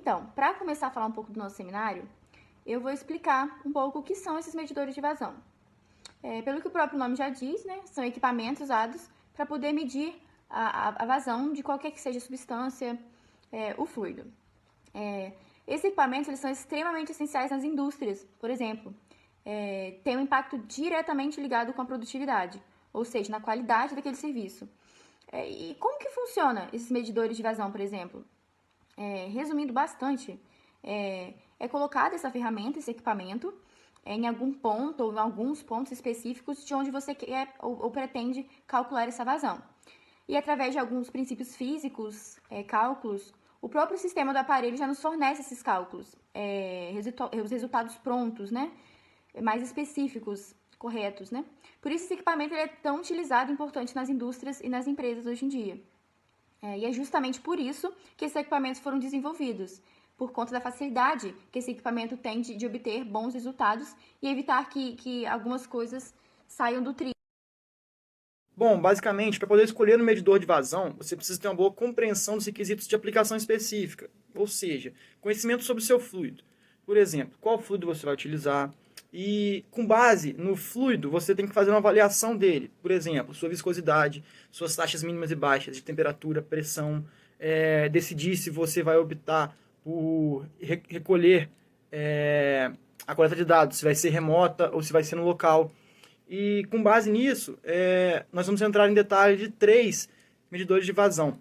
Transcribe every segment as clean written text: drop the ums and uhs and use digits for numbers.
Então, para começar a falar um pouco do nosso seminário, eu vou explicar um pouco o que são esses medidores de vazão. Pelo que o próprio nome já diz, né, são equipamentos usados para poder medir a vazão de qualquer que seja a substância, o fluido. Esses equipamentos eles são extremamente essenciais nas indústrias, por exemplo, tem um impacto diretamente ligado com a produtividade, ou seja, na qualidade daquele serviço. E como que funciona esses medidores de vazão, por exemplo? Resumindo bastante, é colocada essa ferramenta, esse equipamento, em algum ponto ou em alguns pontos específicos de onde você quer ou pretende calcular essa vazão. E através de alguns princípios físicos, cálculos, o próprio sistema do aparelho já nos fornece esses cálculos, os resultados prontos, né? Mais específicos, corretos, né? Por isso esse equipamento ele é tão utilizado e importante nas indústrias e nas empresas hoje em dia. E é justamente por isso que esses equipamentos foram desenvolvidos, por conta da facilidade que esse equipamento tem de obter bons resultados e evitar que algumas coisas saiam do trilho. Bom, basicamente, para poder escolher um medidor de vazão, você precisa ter uma boa compreensão dos requisitos de aplicação específica, ou seja, conhecimento sobre o seu fluido. Por exemplo, qual fluido você vai utilizar e, com base no fluido, você tem que fazer uma avaliação dele. Por exemplo, sua viscosidade, suas taxas mínimas e baixas de temperatura, pressão, decidir se você vai optar por recolher a coleta de dados, se vai ser remota ou se vai ser no local. E com base nisso, nós vamos entrar em detalhe de 3 medidores de vazão.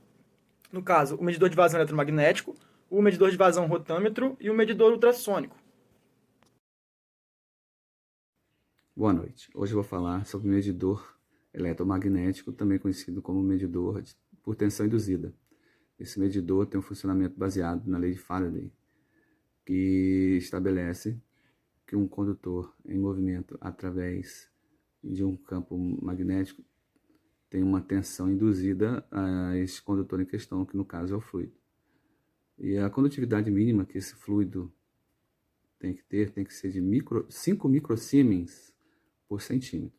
No caso, o medidor de vazão eletromagnético, o medidor de vazão rotâmetro e o medidor ultrassônico. Boa noite. Hoje eu vou falar sobre o medidor eletromagnético, também conhecido como medidor por tensão induzida. Esse medidor tem um funcionamento baseado na lei de Faraday, que estabelece que um condutor em movimento através de um campo magnético tem uma tensão induzida a esse condutor em questão, que no caso é o fluido. E a condutividade mínima que esse fluido tem que ser de 5 microsiemens por centímetro.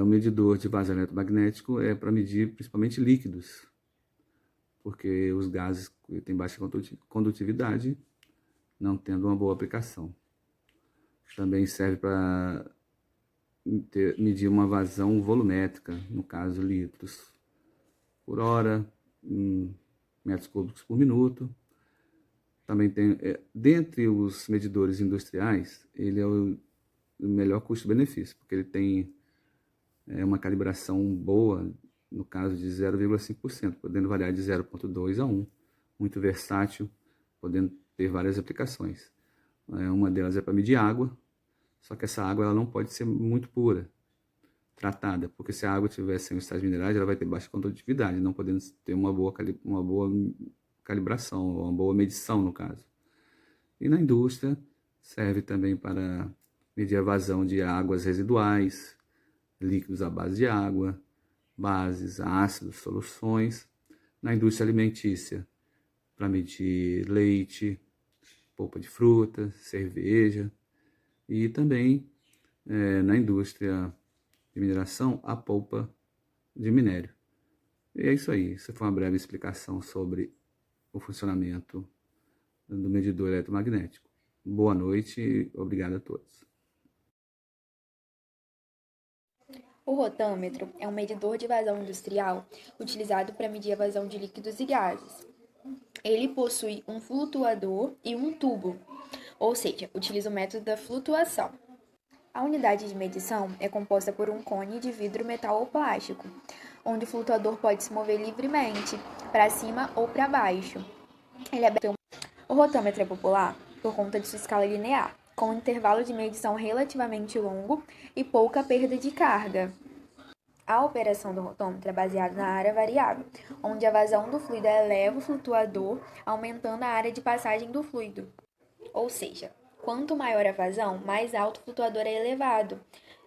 O medidor de vazão eletromagnético é para medir principalmente líquidos, porque os gases têm baixa condutividade, não tendo uma boa aplicação. Também serve para medir uma vazão volumétrica, no caso litros por hora, metros cúbicos por minuto. Também tem, dentre os medidores industriais, ele é o melhor custo-benefício, porque ele tem uma calibração boa, no caso de 0,5%, podendo variar de 0,2 a 1, muito versátil, podendo ter várias aplicações. Uma delas é para medir água, só que essa água ela não pode ser muito pura, tratada, porque se a água tiver sem os sais minerais, ela vai ter baixa condutividade, não podendo ter uma boa calibração, uma boa medição no caso. E na indústria serve também para medir a vazão de águas residuais, líquidos à base de água, bases, ácidos, soluções. Na indústria alimentícia, para medir leite, polpa de fruta, cerveja. E também na indústria de mineração, a polpa de minério. E é isso aí. Essa foi uma breve explicação sobre o funcionamento do medidor eletromagnético. Boa noite e obrigado a todos. O rotâmetro é um medidor de vazão industrial utilizado para medir a vazão de líquidos e gases. Ele possui um flutuador e um tubo, ou seja, utiliza o método da flutuação. A unidade de medição é composta por um cone de vidro, metal ou plástico, onde o flutuador pode se mover livremente, para cima ou para baixo. O rotâmetro é popular por conta de sua escala linear, com um intervalo de medição relativamente longo e pouca perda de carga. A operação do rotômetro é baseada na área variável, onde a vazão do fluido eleva o flutuador, aumentando a área de passagem do fluido. Ou seja, quanto maior a vazão, mais alto o flutuador é elevado,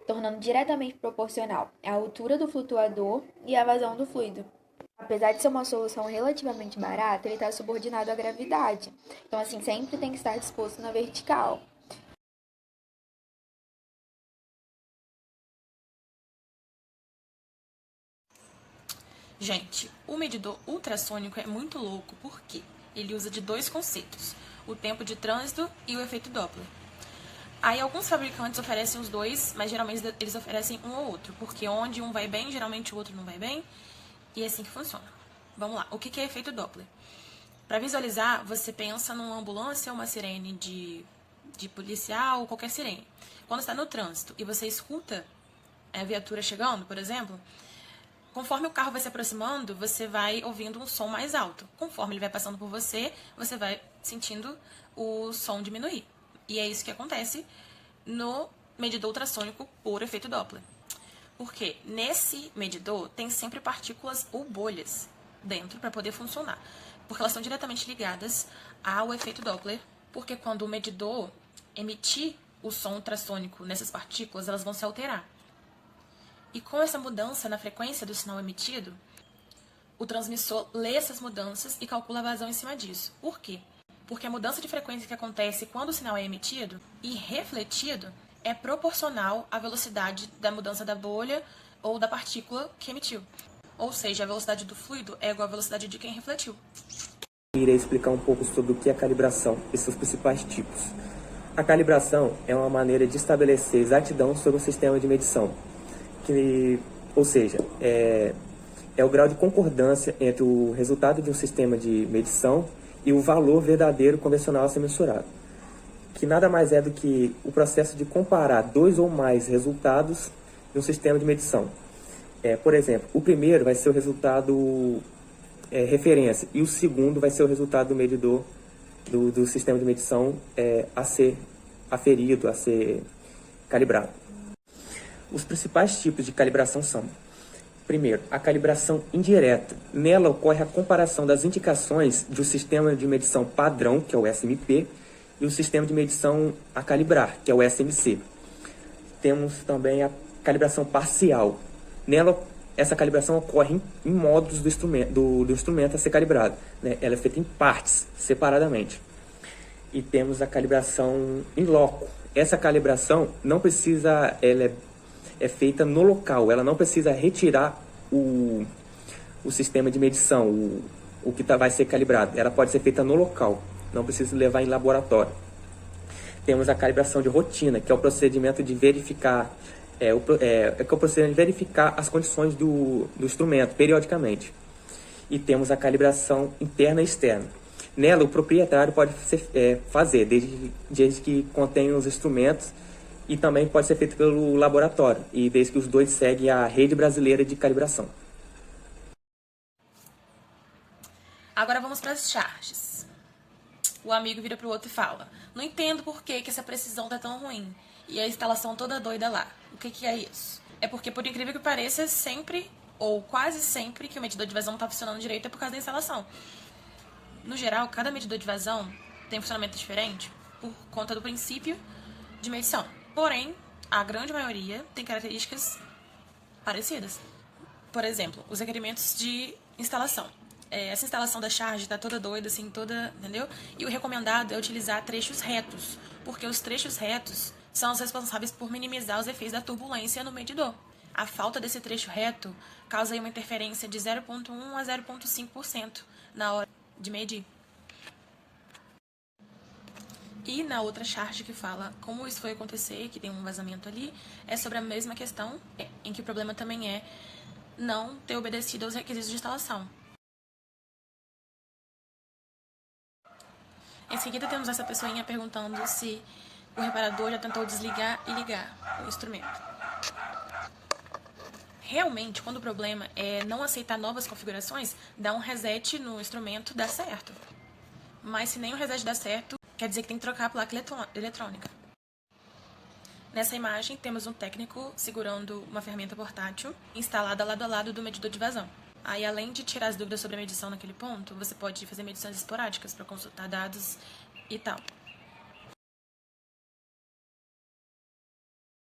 tornando diretamente proporcional a altura do flutuador e a vazão do fluido. Apesar de ser uma solução relativamente barata, ele está subordinado à gravidade. Então, assim, sempre tem que estar disposto na vertical. Gente, o medidor ultrassônico é muito louco, por quê? ele usa de dois conceitos, o tempo de trânsito e o efeito Doppler. Aí alguns fabricantes oferecem os dois, mas geralmente eles oferecem um ou outro, porque onde um vai bem, geralmente o outro não vai bem, e é assim que funciona. Vamos lá, o que é efeito Doppler? Para visualizar, você pensa numa ambulância ou uma sirene de policial ou qualquer sirene. Quando está no trânsito e você escuta a viatura chegando, por exemplo, conforme o carro vai se aproximando, você vai ouvindo um som mais alto. Conforme ele vai passando por você, você vai sentindo o som diminuir. E é isso que acontece no medidor ultrassônico por efeito Doppler. Porque nesse medidor tem sempre partículas ou bolhas dentro para poder funcionar. Porque elas estão diretamente ligadas ao efeito Doppler. Porque quando o medidor emitir o som ultrassônico nessas partículas, elas vão se alterar. E com essa mudança na frequência do sinal emitido, o transmissor lê essas mudanças e calcula a vazão em cima disso. Por quê? Porque a mudança de frequência que acontece quando o sinal é emitido e refletido é proporcional à velocidade da mudança da bolha ou da partícula que emitiu. Ou seja, a velocidade do fluido é igual à velocidade de quem refletiu. Irei explicar um pouco sobre o que é calibração e seus principais tipos. A calibração é uma maneira de estabelecer exatidão sobre um sistema de medição, ou seja, é o grau de concordância entre o resultado de um sistema de medição e o valor verdadeiro convencional a ser mensurado, que nada mais é do que o processo de comparar dois ou mais resultados de um sistema de medição. Por exemplo, o primeiro vai ser o resultado referência e o segundo vai ser o resultado do medidor do sistema de medição a ser aferido, a ser calibrado. Os principais tipos de calibração são: primeiro, a calibração indireta. Nela ocorre a comparação das indicações de um sistema de medição padrão, que é o SMP, e o sistema de medição a calibrar, que é o SMC. Temos também a calibração parcial. Nela, essa calibração ocorre em módulos do instrumento a ser calibrado, né? Ela é feita em partes, separadamente. E temos a calibração in loco. Essa calibração não precisa, ela é feita no local, ela não precisa retirar o sistema de medição, o que vai ser calibrado. Ela pode ser feita no local, não precisa levar em laboratório. Temos a calibração de rotina, que é o procedimento de verificar, o procedimento de verificar as condições do instrumento periodicamente. E temos a calibração interna e externa. Nela, o proprietário pode fazer, desde que contenha os instrumentos, e também pode ser feito pelo laboratório, e desde que os dois seguem a rede brasileira de calibração. Agora vamos para as charges. O amigo vira para o outro e fala: não entendo por que essa precisão tá tão ruim. E a instalação toda doida lá. O que é isso? É porque, por incrível que pareça, sempre, ou quase sempre, que o medidor de vazão não tá funcionando direito é por causa da instalação. No geral, cada medidor de vazão tem um funcionamento diferente por conta do princípio de medição. Porém, a grande maioria tem características parecidas. Por exemplo, os requerimentos de instalação. Essa instalação da charge tá toda doida, assim, toda, entendeu? E o recomendado é utilizar trechos retos, porque os trechos retos são os responsáveis por minimizar os efeitos da turbulência no medidor. A falta desse trecho reto causa aí uma interferência de 0,1 a 0,5% na hora de medir. E na outra charge que fala como isso foi acontecer, que tem um vazamento ali, é sobre a mesma questão, em que o problema também é não ter obedecido aos requisitos de instalação. Em seguida temos essa pessoinha perguntando se o reparador já tentou desligar e ligar o instrumento. Realmente, quando o problema é não aceitar novas configurações, dar um reset no instrumento dá certo. Mas se nem o reset dá certo, quer dizer que tem que trocar a placa eletrônica. Nessa imagem, temos um técnico segurando uma ferramenta portátil instalada lado a lado do medidor de vazão. Aí, além de tirar as dúvidas sobre a medição naquele ponto, você pode fazer medições esporádicas para consultar dados e tal.